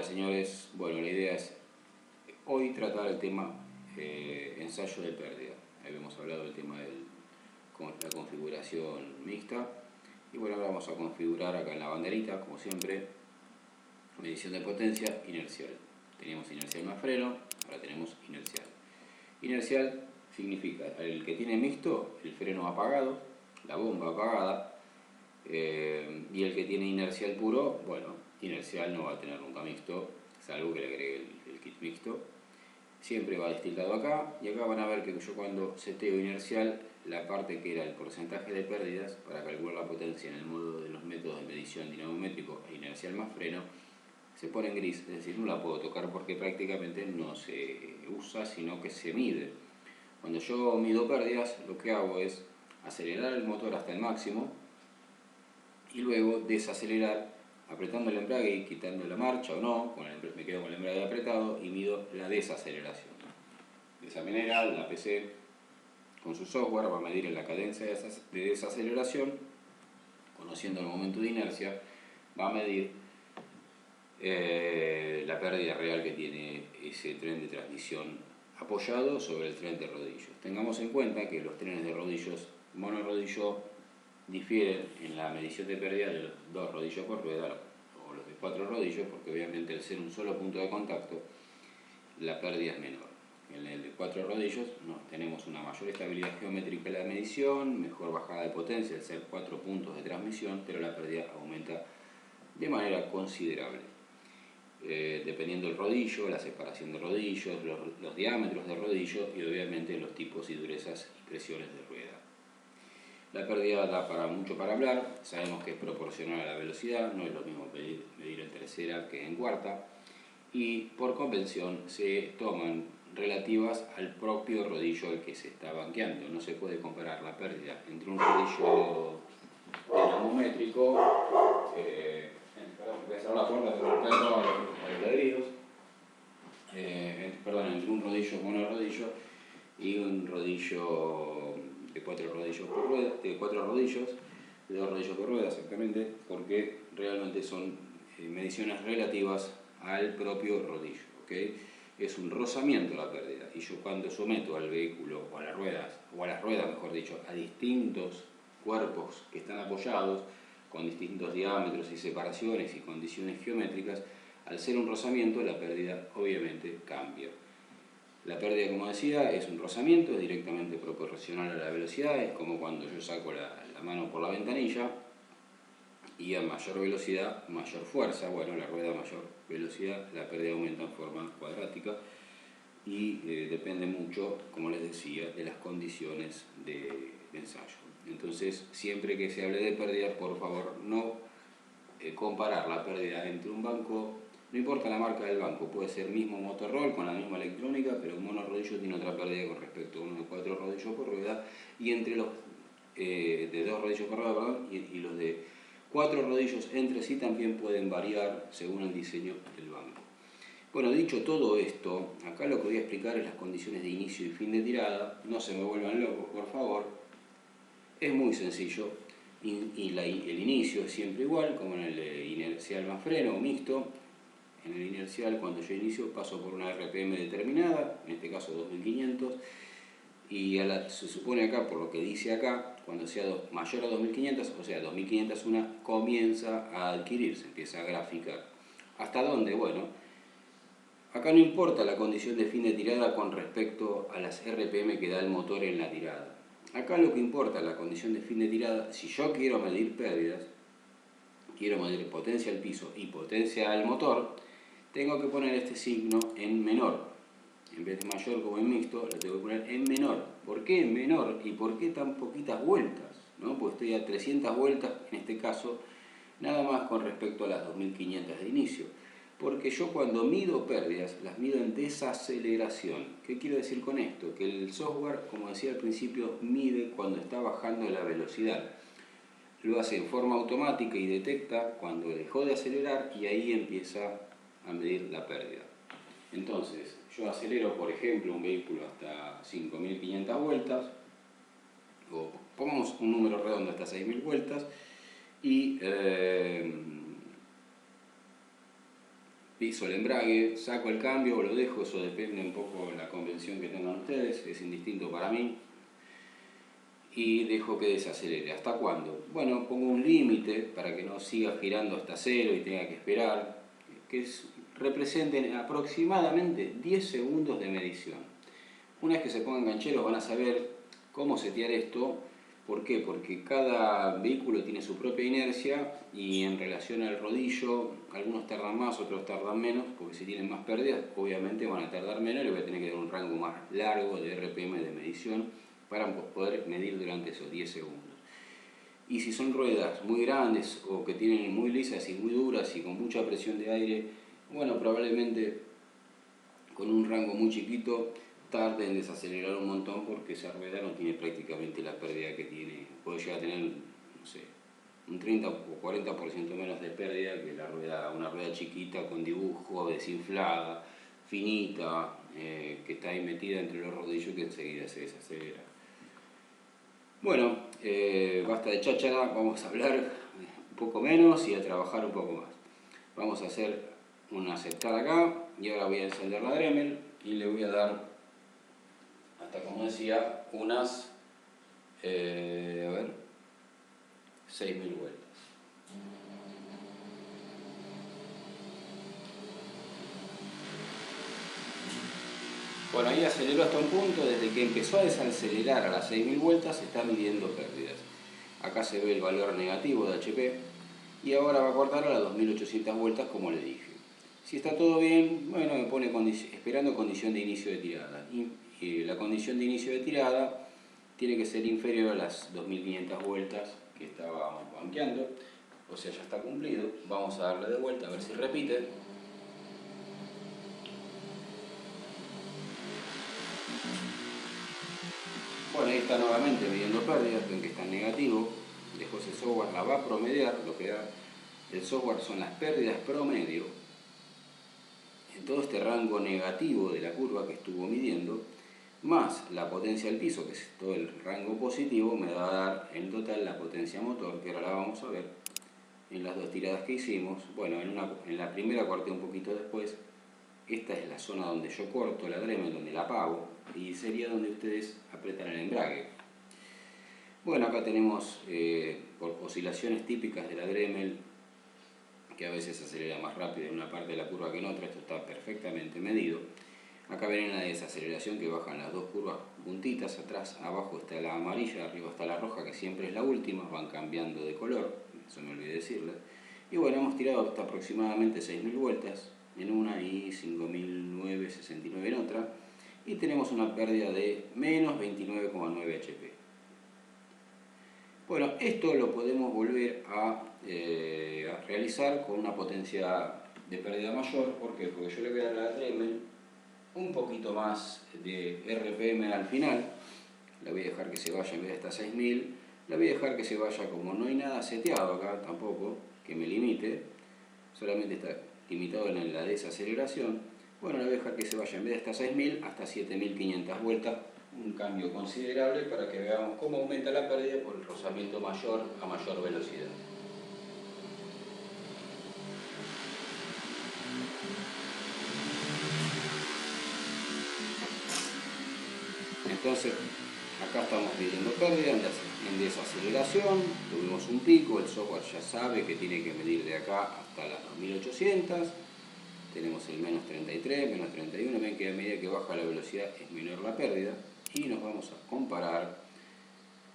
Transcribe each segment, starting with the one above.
señores, bueno, la idea es hoy tratar el tema ensayo de pérdida. Habíamos hablado del tema de la configuración mixta y bueno, ahora vamos a configurar acá en la banderita, como siempre, medición de potencia inercial. Teníamos inercial más freno, ahora tenemos inercial. Inercial significa el que tiene mixto, el freno apagado, la bomba apagada, y el que tiene inercial puro, bueno, inercial no va a tener nunca mixto, salvo que le agregue el kit mixto. Siempre va destildado acá, y acá van a ver que yo cuando seteo inercial, la parte que era el porcentaje de pérdidas para calcular la potencia en el modo de los métodos de medición dinamométrico e inercial más freno, se pone en gris, es decir, no la puedo tocar porque prácticamente no se usa, sino que se mide. Cuando yo mido pérdidas, lo que hago es acelerar el motor hasta el máximo y luego desacelerar apretando el embrague y quitando la marcha o no, me quedo con el embrague apretado y mido la desaceleración. De esa manera la PC con su software va a medir la cadencia de desaceleración, conociendo el momento de inercia, va a medir la pérdida real que tiene ese tren de transmisión apoyado sobre el tren de rodillos. Tengamos en cuenta que los trenes de rodillos monorrodillo difieren en la medición de pérdida de los 2 rodillos por rueda o los de 4 rodillos, porque obviamente al ser un solo punto de contacto la pérdida es menor. En el de 4 rodillos tenemos una mayor estabilidad geométrica en la medición, mejor bajada de potencia al ser 4 puntos de transmisión, pero la pérdida aumenta de manera considerable. Dependiendo del rodillo, la separación de rodillos, los diámetros de rodillo y obviamente los tipos y durezas y presiones de rueda. La pérdida da para mucho para hablar, sabemos que es proporcional a la velocidad, no es lo mismo medir en tercera que en cuarta, y por convención se toman relativas al propio rodillo al que se está banqueando. No se puede comparar la pérdida entre un rodillo dinamométrico, voy a cerrar la puerta, entre un rodillo monorrodillo y un rodillo de 4 rodillos por rueda, de 4 rodillos, de 2 rodillos por rueda exactamente, porque realmente son mediciones relativas al propio rodillo, ¿okay? Es un rozamiento la pérdida, y yo cuando someto al vehículo o a las ruedas mejor dicho, a distintos cuerpos que están apoyados, con distintos diámetros y separaciones y condiciones geométricas, al ser un rozamiento la pérdida obviamente cambia. La pérdida, como decía, es un rozamiento, es directamente proporcional a la velocidad, es como cuando yo saco la mano por la ventanilla y a mayor velocidad, mayor fuerza. Bueno, la rueda a mayor velocidad, la pérdida aumenta en forma cuadrática y depende mucho, como les decía, de las condiciones de ensayo. Entonces, siempre que se hable de pérdida, por favor, no comparar la pérdida entre un banco. No importa la marca del banco, puede ser mismo motorroll con la misma electrónica, pero un monorrodillo tiene otra pérdida con respecto a uno de 4 rodillos por rueda, y entre los de 2 rodillos por rueda, perdón, y los de 4 rodillos entre sí también pueden variar según el diseño del banco. Bueno, dicho todo esto, acá lo que voy a explicar es las condiciones de inicio y fin de tirada. No se me vuelvan locos, por favor. Es muy sencillo. El inicio es siempre igual, como en el inercial más freno o mixto. En el inercial, cuando yo inicio, paso por una RPM determinada, en este caso 2500, y se supone acá, por lo que dice acá, cuando sea mayor a 2500, o sea 2501, comienza a adquirirse, empieza a graficar. ¿Hasta dónde? Bueno, acá no importa la condición de fin de tirada con respecto a las RPM que da el motor en la tirada. Acá lo que importa es la condición de fin de tirada. Si yo quiero medir pérdidas, quiero medir potencia al piso y potencia al motor, tengo que poner este signo en menor. En vez de mayor como en mixto, lo tengo que poner en menor. ¿Por qué en menor? ¿Y por qué tan poquitas vueltas? ¿No? Pues estoy a 300 vueltas, en este caso, nada más con respecto a las 2500 de inicio. Porque yo cuando mido pérdidas, las mido en desaceleración. ¿Qué quiero decir con esto? Que el software, como decía al principio, mide cuando está bajando la velocidad. Lo hace en forma automática y detecta cuando dejó de acelerar, y ahí empieza a medir la pérdida. Entonces, yo acelero, por ejemplo, un vehículo hasta 5500 vueltas, o pongamos un número redondo hasta 6000 vueltas, y piso el embrague, saco el cambio o lo dejo, eso depende un poco de la convención que tengan ustedes, es indistinto para mí. Y dejo que desacelere. ¿Hasta cuándo? Bueno, pongo un límite para que no siga girando hasta cero y tenga que esperar, que representen aproximadamente 10 segundos de medición. Una vez que se pongan gancheros van a saber cómo setear esto. ¿Por qué? Porque cada vehículo tiene su propia inercia y en relación al rodillo, algunos tardan más, otros tardan menos, porque si tienen más pérdidas, obviamente van a tardar menos y voy a tener que dar un rango más largo de RPM de medición para poder medir durante esos 10 segundos. Y si son ruedas muy grandes o que tienen muy lisas y muy duras y con mucha presión de aire, bueno, probablemente con un rango muy chiquito tarde en desacelerar un montón porque esa rueda no tiene prácticamente la pérdida que tiene. Puede llegar a tener, no sé, un 30 o 40% menos de pérdida que una rueda chiquita con dibujo, desinflada, finita, que está ahí metida entre los rodillos y que enseguida se desacelera. Bueno, basta de cháchara, vamos a hablar un poco menos y a trabajar un poco más. Vamos a hacer una aceptada acá y ahora voy a encender la Dremel y le voy a dar, hasta como decía, unas, a ver, 6000 vueltas. Bueno, ahí aceleró hasta un punto, desde que empezó a desacelerar a las 6000 vueltas está midiendo pérdidas. Acá se ve el valor negativo de HP y ahora va a cortar a las 2800 vueltas como le dije. Si está todo bien, bueno, me pone esperando condición de inicio de tirada. Y la condición de inicio de tirada tiene que ser inferior a las 2500 vueltas que estábamos banqueando, o sea, ya está cumplido. Vamos a darle de vuelta a ver si repite. Bueno, ahí está nuevamente midiendo pérdidas, ven que está en negativo. Después el software la va a promediar, lo que da el software son las pérdidas promedio en todo este rango negativo de la curva que estuvo midiendo, más la potencia del piso, que es todo el rango positivo, me va a dar en total la potencia motor, que ahora la vamos a ver en las dos tiradas que hicimos. Bueno, en la primera corté un poquito después. Esta es la zona donde yo corto la Dremel, donde la apago, y sería donde ustedes apretan el embrague. Bueno, acá tenemos por oscilaciones típicas de la Dremel, que a veces acelera más rápido en una parte de la curva que en otra. Esto está perfectamente medido. Acá ven la desaceleración que bajan las dos curvas juntitas, atrás, abajo está la amarilla, arriba está la roja, que siempre es la última, van cambiando de color, eso me olvidé decirles. Y bueno, hemos tirado hasta aproximadamente 6000 vueltas en una y 5969 en otra, y tenemos una pérdida de menos 29,9 HP. Bueno, esto lo podemos volver a realizar con una potencia de pérdida mayor. ¿Por qué? Porque yo le voy a dar a la Dremel un poquito más de RPM al final. La voy a dejar que se vaya en vez de hasta 6000. La voy a dejar que se vaya, como no hay nada seteado acá tampoco que me limite, solamente está limitado en la desaceleración. Bueno, la voy a dejar que se vaya en vez de hasta 6000 hasta 7500 vueltas. Un cambio considerable para que veamos cómo aumenta la pérdida por el rozamiento mayor a mayor velocidad. Entonces, acá estamos midiendo pérdida en desaceleración, tuvimos un pico, el software ya sabe que tiene que medir de acá hasta las 2800, tenemos el menos 33, menos 31, ven que a medida que baja la velocidad es menor la pérdida, y nos vamos a comparar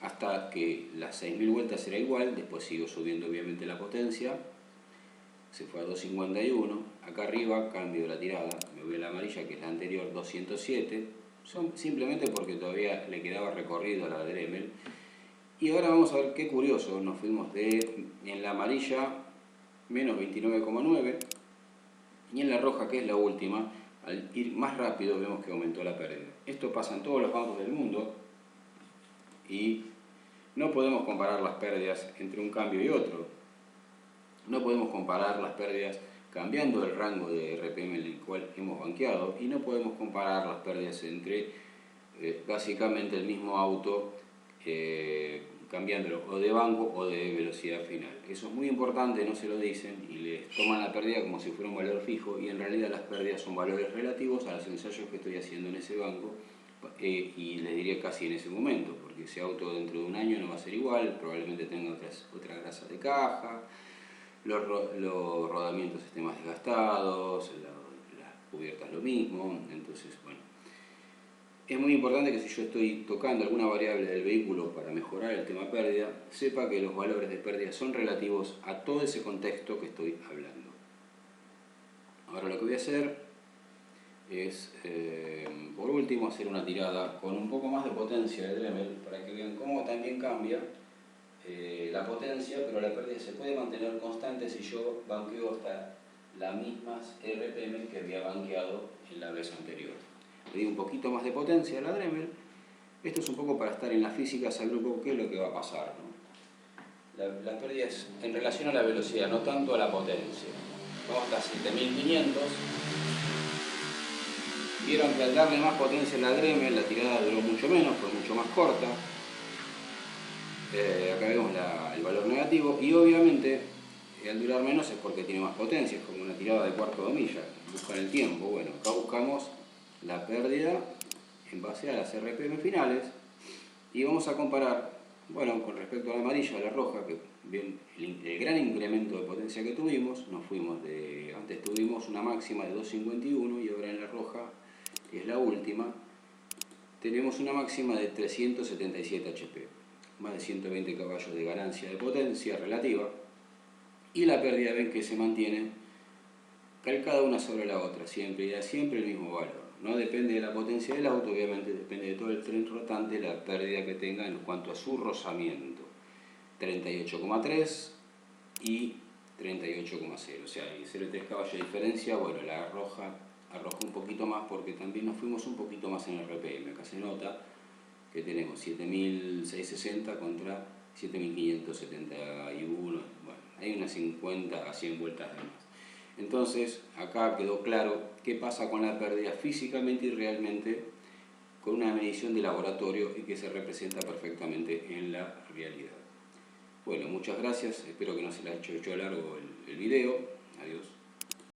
hasta que las 6000 vueltas será igual. Después sigo subiendo obviamente la potencia, se fue a 251, acá arriba cambio la tirada, me voy a la amarilla que es la anterior, 207, simplemente porque todavía le quedaba recorrido a la Dremel. Y ahora vamos a ver qué curioso, nos fuimos en la amarilla menos 29,9 y en la roja, que es la última, al ir más rápido vemos que aumentó la pérdida. Esto pasa en todos los bancos del mundo y no podemos comparar las pérdidas entre un cambio y otro. No podemos comparar las pérdidas cambiando el rango de RPM en el cual hemos banqueado, y no podemos comparar las pérdidas entre básicamente el mismo auto cambiándolo o de banco o de velocidad final. Eso es muy importante, no se lo dicen y les toman la pérdida como si fuera un valor fijo, y en realidad las pérdidas son valores relativos a los ensayos que estoy haciendo en ese banco, y les diría casi en ese momento, porque ese auto dentro de un año no va a ser igual, probablemente tenga otra grasa de caja, los rodamientos estén más desgastados, las cubiertas lo mismo. Entonces, bueno, es muy importante que si yo estoy tocando alguna variable del vehículo para mejorar el tema pérdida, sepa que los valores de pérdida son relativos a todo ese contexto que estoy hablando. Ahora lo que voy a hacer es, por último, hacer una tirada con un poco más de potencia de Dremel para que vean cómo también cambia la potencia, pero la pérdida se puede mantener constante si yo banqueo hasta las mismas RPM que había banqueado en la vez anterior. Le di un poquito más de potencia a la Dremel. Esto es un poco para estar en la física, saber un poco qué es lo que va a pasar, ¿no? La pérdida es en relación a la velocidad, no tanto a la potencia. Vamos hasta 7500. Vieron que al darle más potencia a la Dremel, la tirada duró mucho menos, fue mucho más corta. Acá vemos el valor negativo, y obviamente al durar menos es porque tiene más potencia, es como una tirada de cuarto de milla. Buscan el tiempo. Bueno, acá buscamos la pérdida en base a las RPM finales, y vamos a comparar, bueno, con respecto a la amarilla, a la roja, que bien, el gran incremento de potencia que tuvimos. Nos fuimos de, antes tuvimos una máxima de 251 y ahora en la roja, que es la última, tenemos una máxima de 377 HP, más de 120 caballos de ganancia de potencia relativa, y la pérdida ven que se mantiene calcada una sobre la otra, siempre, y da siempre el mismo valor. No depende de la potencia del auto, obviamente depende de todo el tren rotante, la pérdida que tenga en cuanto a su rozamiento. 38,3 y 38,0, o sea, hay 0,3 caballos de diferencia. Bueno, la roja arrojó un poquito más porque también nos fuimos un poquito más en el RPM. Acá se nota que tenemos 7660 contra 7571. Bueno, hay unas 50 a 100 vueltas de más. Entonces, acá quedó claro qué pasa con la pérdida físicamente y realmente con una medición de laboratorio, y que se representa perfectamente en la realidad. Bueno, muchas gracias, espero que no se les haya hecho largo el video. Adiós.